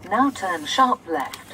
Now turn sharp left.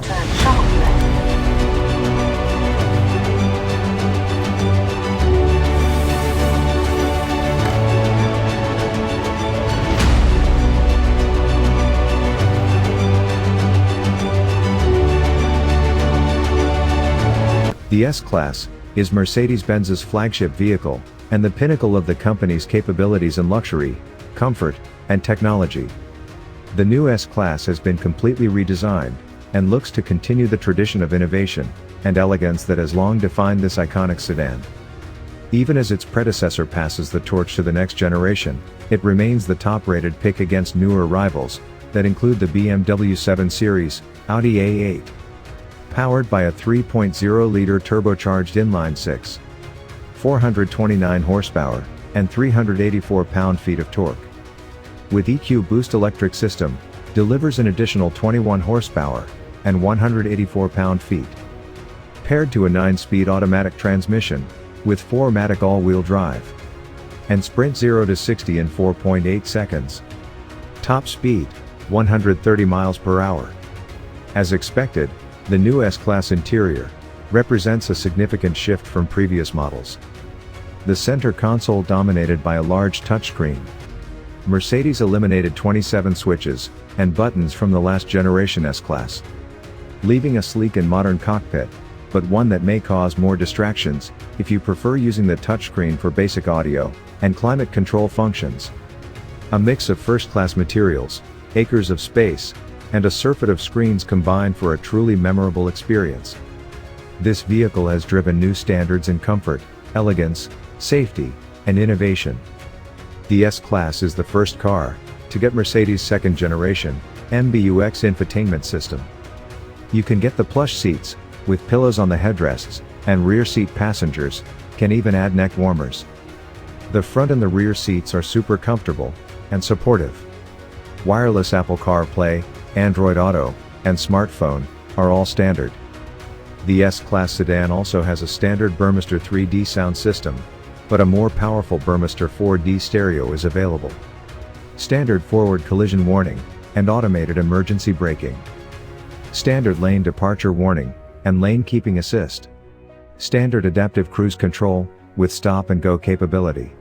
turn sharp left. The S-Class is Mercedes-Benz's flagship vehicle, and the pinnacle of the company's capabilities in luxury, comfort, and technology. The new S-Class has been completely redesigned, and looks to continue the tradition of innovation and elegance that has long defined this iconic sedan. Even as its predecessor passes the torch to the next generation, it remains the top-rated pick against newer rivals that include the BMW 7 Series, Audi A8. Powered by a 3.0-liter turbocharged inline-six, 429 horsepower, and 384 pound-feet of torque. With EQ Boost electric system, delivers an additional 21 horsepower, and 184 pound-feet. Paired to a 9-speed automatic transmission, with 4MATIC all-wheel drive. And sprint 0 to 60 in 4.8 seconds. Top speed, 130 miles per hour. As expected, the new S-Class interior represents a significant shift from previous models. The center console dominated by a large touchscreen. Mercedes eliminated 27 switches and buttons from the last generation S-Class, leaving a sleek and modern cockpit, but one that may cause more distractions if you prefer using the touchscreen for basic audio and climate control functions. A mix of first-class materials, acres of space, and a surfeit of screens combine for a truly memorable experience. This vehicle has driven new standards in comfort, elegance, safety, and innovation. The S-Class is the first car to get Mercedes' second-generation MBUX infotainment system. You can get the plush seats, with pillows on the headrests, and rear seat passengers can even add neck warmers. The front and the rear seats are super comfortable and supportive. Wireless Apple CarPlay, Android Auto, and smartphone are all standard. The S-Class sedan also has a standard Burmester 3D sound system, but a more powerful Burmester 4D stereo is available. Standard forward collision warning, and automated emergency braking. Standard lane departure warning, and lane keeping assist. Standard adaptive cruise control, with stop and go capability.